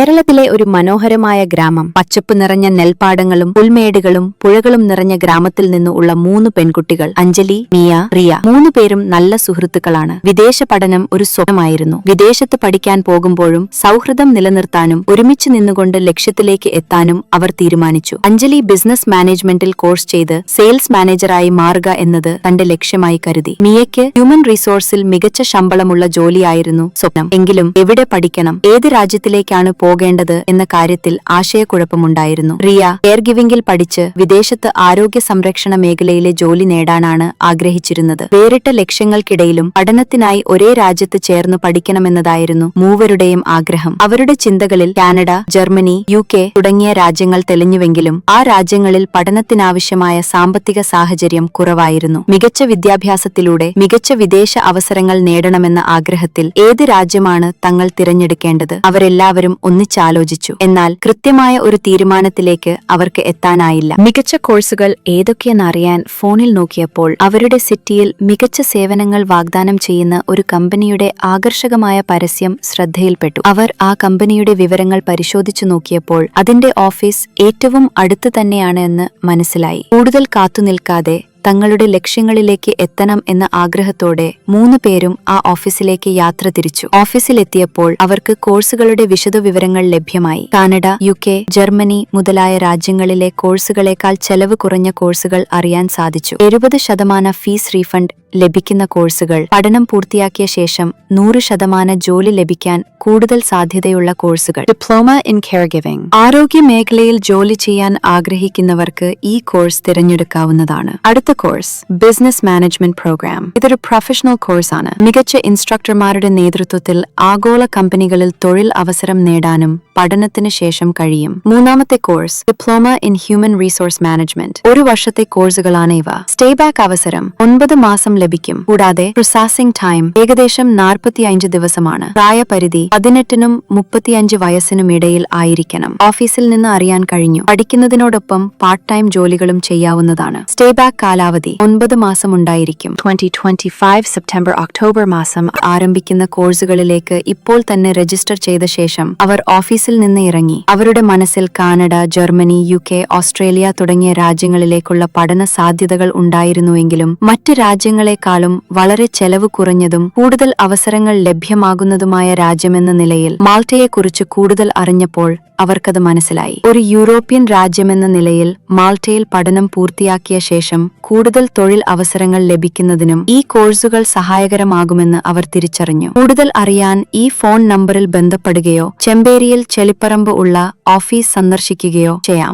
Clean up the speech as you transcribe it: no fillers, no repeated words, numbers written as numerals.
കേരളത്തിലെ ഒരു മനോഹരമായ ഗ്രാമം. പച്ചപ്പ് നിറഞ്ഞ നെൽപ്പാടങ്ങളും പുൽമേടുകളും പുഴകളും നിറഞ്ഞ ഗ്രാമത്തിൽ നിന്നുള്ള 3 പെൺകുട്ടികൾ, അഞ്ജലി, മിയ, റിയ. 3 പേരും നല്ല സുഹൃത്തുക്കളാണ്. വിദേശ പഠനം ഒരു സ്വപ്നമായിരുന്നു. വിദേശത്ത് പഠിക്കാൻ പോകുമ്പോഴും സൗഹൃദം നിലനിർത്താനും ഒരുമിച്ച് നിന്നുകൊണ്ട് ലക്ഷ്യത്തിലേക്ക് എത്താനും അവർ തീരുമാനിച്ചു. അഞ്ജലി ബിസിനസ് മാനേജ്മെന്റിൽ കോഴ്സ് ചെയ്ത് സെയിൽസ് മാനേജറായി മാറുക എന്നത് തന്റെ ലക്ഷ്യമായി കരുതി. മിയയ്ക്ക് ഹ്യൂമൻ റിസോഴ്സിൽ മികച്ച ശമ്പളമുള്ള ജോലിയായിരുന്നു സ്വപ്നം. എങ്കിലും എവിടെ പഠിക്കണം, ഏത് രാജ്യത്തിലേക്കാണ് പോകേണ്ടത് എന്ന കാര്യത്തിൽ ആശയക്കുഴപ്പമുണ്ടായിരുന്നു. റിയ കെയർ ഗിവിംഗിൽ പഠിച്ച് വിദേശത്ത് ആരോഗ്യ സംരക്ഷണ മേഖലയിലെ ജോലി നേടാനാണ് ആഗ്രഹിച്ചിരുന്നത്. വേറിട്ട ലക്ഷ്യങ്ങൾക്കിടയിലും പഠനത്തിനായി ഒരേ രാജ്യത്ത് ചേർന്ന് പഠിക്കണമെന്നതായിരുന്നു മൂവരുടെയും ആഗ്രഹം. അവരുടെ ചിന്തകളിൽ കാനഡ, ജർമ്മനി, UK തുടങ്ങിയ രാജ്യങ്ങൾ തെളിഞ്ഞുവെങ്കിലും ആ രാജ്യങ്ങളിൽ പഠനത്തിനാവശ്യമായ സാമ്പത്തിക സാഹചര്യം കുറവായിരുന്നു. മികച്ച വിദ്യാഭ്യാസത്തിലൂടെ മികച്ച വിദേശ അവസരങ്ങൾ നേടണമെന്ന ആഗ്രഹത്തിൽ ഏത് രാജ്യമാണ് തങ്ങൾ തിരഞ്ഞെടുക്കേണ്ടത് അവരെല്ലാവരും ഒന്നിച്ചാലോചിച്ചു. എന്നാൽ കൃത്യമായ ഒരു തീരുമാനത്തിലേക്ക് അവർക്ക് എത്താനായില്ല. മികച്ച കോഴ്സുകൾ ഏതൊക്കെയെന്നറിയാൻ ഫോണിൽ നോക്കിയപ്പോൾ അവരുടെ സിറ്റിയിൽ മികച്ച സേവനങ്ങൾ വാഗ്ദാനം ചെയ്യുന്ന ഒരു കമ്പനിയുടെ ആകർഷകമായ പരസ്യം ശ്രദ്ധയിൽപ്പെട്ടു. അവർ ആ കമ്പനിയുടെ വിവരങ്ങൾ പരിശോധിച്ചു നോക്കിയപ്പോൾ അതിന്റെ ഓഫീസ് ഏറ്റവും അടുത്ത് തന്നെയാണ് എന്ന് മനസ്സിലായി. കൂടുതൽ കാത്തുനിൽക്കാതെ തങ്ങളുടെ ലക്ഷ്യങ്ങളിലേക്ക് എത്തണം എന്ന ആഗ്രഹത്തോടെ 3 പേരും ആ ഓഫീസിലേക്ക് യാത്ര തിരിച്ചു. ഓഫീസിലെത്തിയപ്പോൾ അവർക്ക് കോഴ്സുകളുടെ വിശദവിവരങ്ങൾ ലഭ്യമായി. കാനഡ, UK, ജർമ്മനി മുതലായ രാജ്യങ്ങളിലെ കോഴ്സുകളേക്കാൾ ചെലവ് കുറഞ്ഞ കോഴ്സുകൾ അറിയാൻ സാധിച്ചു. 70% ഫീസ് റീഫണ്ട് ലഭിക്കുന്ന കോഴ്സുകൾ, പഠനം പൂർത്തിയാക്കിയ ശേഷം 100% ജോലി ലഭിക്കാൻ കൂടുതൽ സാധ്യതയുള്ള കോഴ്സുകൾ. Diploma in care giving. ആരോഗ്യ മേഖലയിൽ ജോലി ചെയ്യാൻ ആഗ്രഹിക്കുന്നവർക്ക് ഈ കോഴ്സ് തിരഞ്ഞെടുക്കാവുന്നതാണ്. അടുത്ത കോഴ്സ് ബിസിനസ് മാനേജ്മെന്റ് പ്രോഗ്രാം. ഇതൊരു പ്രൊഫഷണൽ കോഴ്സാണ്. മികച്ച ഇൻസ്ട്രക്ടർമാരുടെ നേതൃത്വത്തിൽ ആഗോള കമ്പനികളിൽ തൊഴിൽ അവസരം നേടാനും പഠനത്തിന് ശേഷം കഴിയും. മൂന്നാമത്തെ course diploma in human resource management. 1 വർഷത്തെ കോഴ്സുകളാണ് ഇവ. സ്റ്റേ ബാക്ക് അവസരം 9 മാസം ലഭിക്കും. കൂടാതെ പ്രോസസിംഗ് ടൈം ഏകദേശം 45 ദിവസമാണ്. പ്രായപരിധി 18നും 35 വയസ്സിനും ഇടയിൽ ആയിരിക്കണം. ഓഫീസിൽ നിന്ന് അറിയാൻ കഴിഞ്ഞു. പഠിക്കുന്നതിനോടൊപ്പം പാർട്ട് ടൈം ജോലികളും ചെയ്യാവുന്നതാണ്. സ്റ്റേ ബാക്ക് കാലാവധി 9 മാസം ഉണ്ടായിരിക്കും. 2025 സെപ്റ്റംബർ ഒക്ടോബർ മാസം ആരംഭിക്കുന്ന കോഴ്സുകളിലേക്ക് ഇപ്പോൾ തന്നെ രജിസ്റ്റർ ചെയ്ത ശേഷം അവർ ഓഫീസിൽ നിന്ന് ഇറങ്ങി. അവരുടെ മനസ്സിൽ കാനഡ, ജർമ്മനി, UK, ഓസ്ട്രേലിയ തുടങ്ങിയ രാജ്യങ്ങളിലേക്കുള്ള പഠന സാധ്യതകൾ ഉണ്ടായിരുന്നുവെങ്കിലും മറ്റ് രാജ്യങ്ങളെക്കാളും വളരെ ചെലവ് കുറഞ്ഞതും കൂടുതൽ അവസരങ്ങൾ ലഭ്യമാകുന്നതുമായ രാജ്യമെന്ന നിലയിൽ മാൾട്ടയെക്കുറിച്ച് കൂടുതൽ അറിഞ്ഞപ്പോൾ അവർക്കത് മനസ്സിലായി. ഒരു യൂറോപ്യൻ രാജ്യമെന്ന നിലയിൽ മാൾട്ടയിൽ പഠനം പൂർത്തിയാക്കിയ ശേഷം കൂടുതൽ തൊഴിൽ അവസരങ്ങൾ ലഭിക്കുന്നതിനും ഈ കോഴ്സുകൾ സഹായകരമാകുമെന്ന് അവർ തിരിച്ചറിഞ്ഞു. കൂടുതൽ അറിയാൻ ഈ ഫോൺ നമ്പറിൽ ബന്ധപ്പെടുകയോ ചെമ്പേരിയിൽ ചെളിപ്പറമ്പ് ഉള്ള ഓഫീസ് സന്ദർശിക്കുകയോ ചെയ്യാം.